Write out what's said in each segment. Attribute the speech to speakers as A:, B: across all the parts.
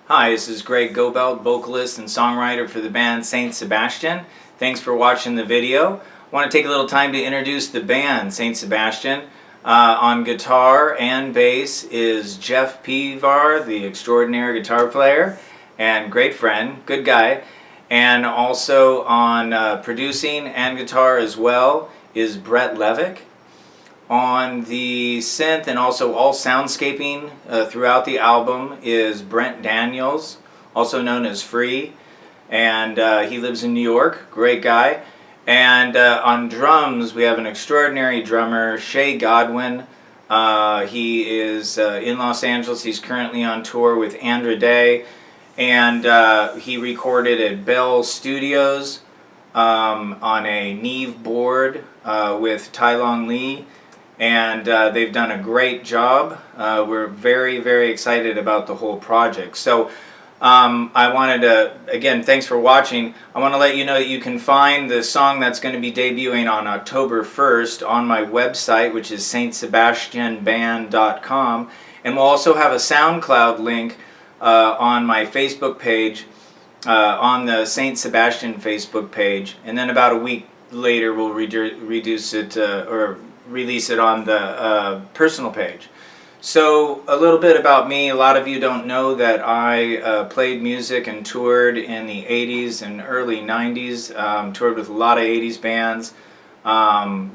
A: Hi, this is Greg Gobelt, vocalist and songwriter for the band Saint Sebastian. Thanks for watching the video. I want to take a little time to introduce the band Saint Sebastian. On guitar and bass is Jeff Pivar, the extraordinary guitar player and great friend, good guy. And also on producing and guitar as well is Brett Levick. On the synth and also all soundscaping throughout the album is Brent Daniels, also known as Free, and he lives in New York, great guy. And on drums we have an extraordinary drummer, Shay Godwin. He is in Los Angeles. He's currently on tour with Andra Day, and he recorded at Bell Studios on a Neve board with Tai Long Lee. And they've done a great job. We're very, very excited about the whole project. So I wanted to, again, thanks for watching. I want to let you know that you can find the song that's going to be debuting on October 1st on my website, which is saintsebastianband.com. And we'll also have a SoundCloud link on my Facebook page, on the Saint Sebastian Facebook page. And then about a week later we'll reduce it or release it on the personal page. So a little bit about me. A lot of you don't know that I played music and toured in the 80s and early 90s. Toured with a lot of 80s bands.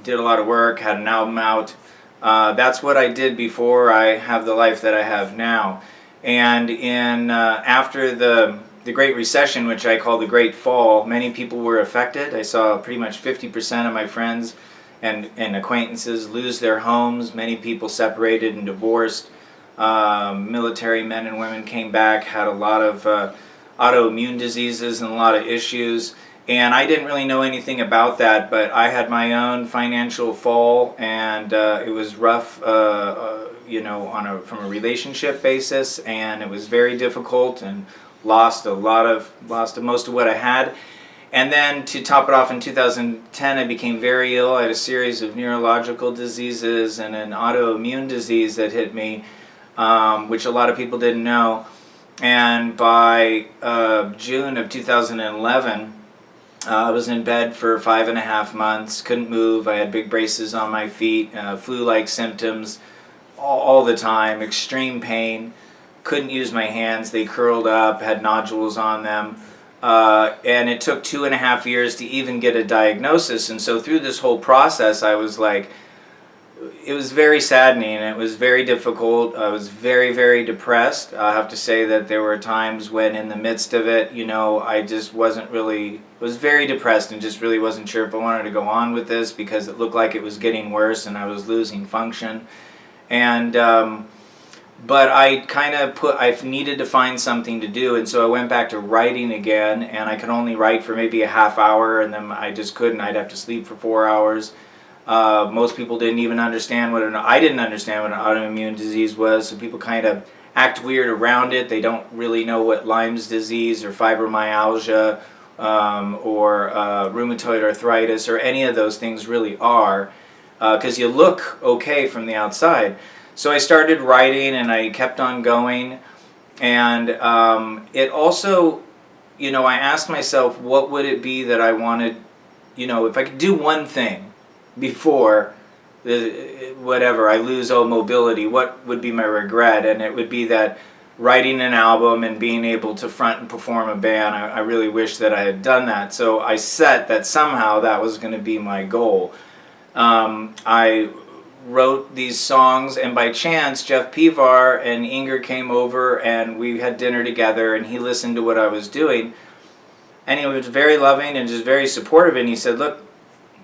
A: Did a lot of work, had an album out. That's what I did before I have the life that I have now. And in after the Great Recession, which I call the Great Fall, many people were affected. I saw pretty much 50% of my friends and acquaintances lose their homes. Many people separated and divorced. Military men and women came back, had a lot of autoimmune diseases and a lot of issues. And I didn't really know anything about that, but I had my own financial fall, and it was rough, you know, from a relationship basis, and it was very difficult, and lost most of what I had. And then to top it off, in 2010 I became very ill. I had a series of neurological diseases and an autoimmune disease that hit me, which a lot of people didn't know. And by June of 2011, I was in bed for 5.5 months, couldn't move. I had big braces on my feet, flu-like symptoms all the time, extreme pain, couldn't use my hands, they curled up, had nodules on them. And it took 2.5 years to even get a diagnosis. And so through this whole process, I was like, it was very saddening, and it was very difficult. I was very, very depressed. I have to say that there were times when in the midst of it, you know, I just was very depressed and just really wasn't sure if I wanted to go on with this, because it looked like it was getting worse and I was losing function. And but I needed to find something to do, and so I went back to writing again, and I could only write for maybe a half hour, and then I just couldn't. I'd have to sleep for 4 hours. Most people didn't even understand I didn't understand what an autoimmune disease was, so people kind of act weird around it. They don't really know what Lyme's disease or fibromyalgia or rheumatoid arthritis or any of those things really are, because you look okay from the outside. So I started writing, and I kept on going, and it also, you know, I asked myself, what would it be that I wanted, you know, if I could do one thing before I lose all mobility, what would be my regret? And it would be that writing an album and being able to front and perform a band, I really wish that I had done that. So I set that somehow that was going to be my goal. I wrote these songs, and by chance Jeff Pivar and Inger came over, and we had dinner together, and he listened to what I was doing, and he was very loving and just very supportive, and he said, look,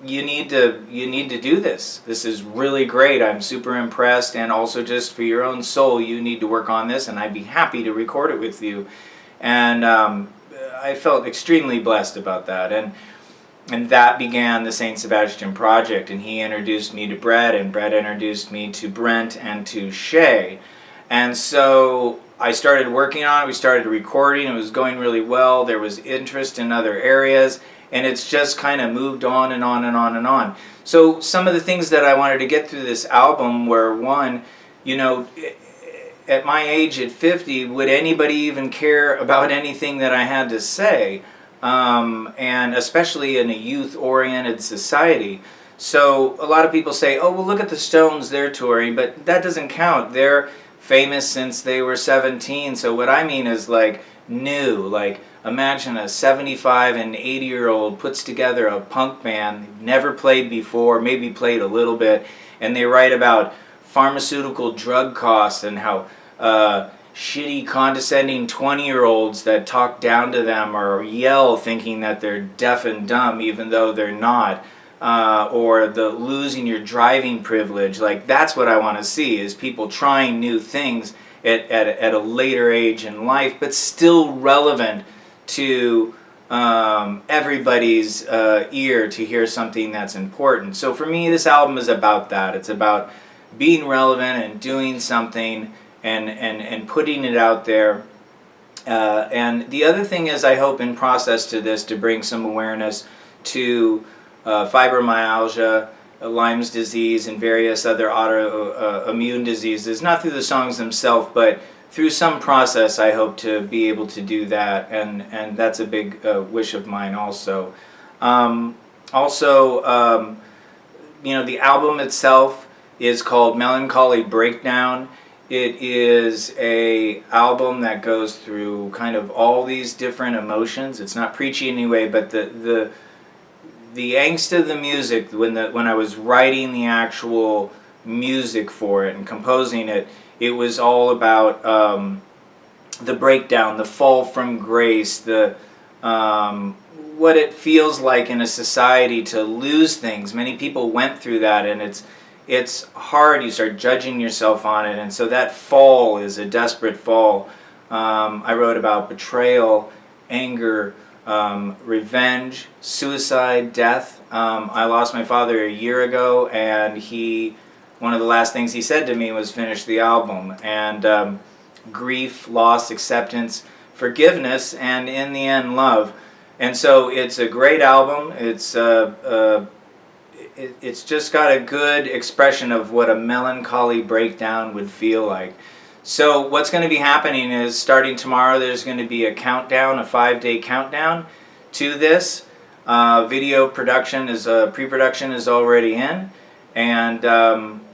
A: you need to do this. This is really great. I'm super impressed, and also just for your own soul, you need to work on this, and I'd be happy to record it with you. And I felt extremely blessed about that. And that began the Saint Sebastian project, and he introduced me to Brett, and Brett introduced me to Brent and to Shay. And so I started working on it, we started recording, it was going really well, there was interest in other areas, and it's just kind of moved on and on and on and on. So some of the things that I wanted to get through this album were, one, you know, at my age at 50, would anybody even care about anything that I had to say? And especially in a youth-oriented society. So a lot of people say, oh, well, look at the Stones, they're touring, but that doesn't count. They're famous since they were 17. So what I mean is like new, like imagine a 75 and 80-year-old puts together a punk band, never played before, maybe played a little bit, and they write about pharmaceutical drug costs and how shitty, condescending 20-year-olds that talk down to them or yell thinking that they're deaf and dumb even though they're not, or the losing your driving privilege. Like, that's what I want to see, is people trying new things at a later age in life, but still relevant to everybody's ear to hear something that's important. So for me, this album is about that. It's about being relevant and doing something and putting it out there. And the other thing is, I hope in process to this to bring some awareness to fibromyalgia, Lyme's disease, and various other autoimmune diseases, not through the songs themselves, but through some process. I hope to be able to do that, and that's a big wish of mine also. You know, the album itself is called Melancholy Breakdown. It is a album that goes through kind of all these different emotions. It's not preachy anyway, but the angst of the music, when I was writing the actual music for it and composing it, it was all about the breakdown, the fall from grace, the what it feels like in a society to lose things. Many people went through that, and it's hard. You start judging yourself on it, and so that fall is a desperate fall. I wrote about betrayal, anger, revenge, suicide, death. I lost my father a year ago, and one of the last things he said to me was finish the album. And grief, loss, acceptance, forgiveness, and in the end, love. And so it's a great album. It's just got a good expression of what a melancholy breakdown would feel like. So what's going to be happening is, starting tomorrow, there's going to be a countdown, a 5-day countdown to this. Video production pre-production is already in, and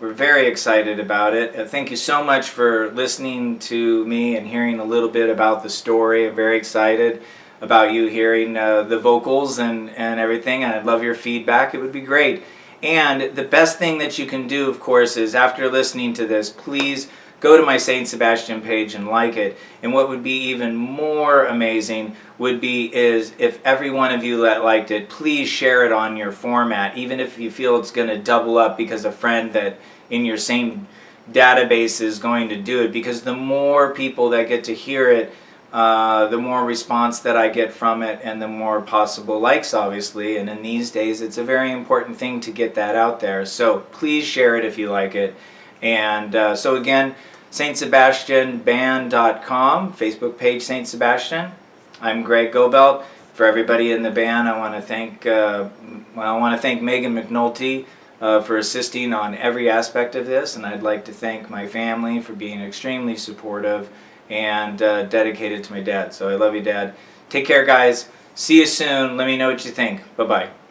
A: we're very excited about it. Thank you so much for listening to me and hearing a little bit about the story. I'm very excited about you hearing the vocals and everything, and I'd love your feedback. It would be great. And the best thing that you can do, of course, is after listening to this, please go to my Saint Sebastian page and like it. And what would be even more amazing is if every one of you that liked it, please share it on your format, even if you feel it's going to double up because a friend that in your same database is going to do it. Because the more people that get to hear it, the more response that I get from it, and the more possible likes, obviously. And in these days, it's a very important thing to get that out there. So please share it if you like it. And so again, SaintSebastianBand.com, Facebook page Saint Sebastian. I'm Greg Gobelt. For everybody in the band, I want to thank Megan McNulty for assisting on every aspect of this, and I'd like to thank my family for being extremely supportive and dedicated to my dad. So I love you, Dad. Take care, guys. See you soon. Let me know what you think. Bye-bye.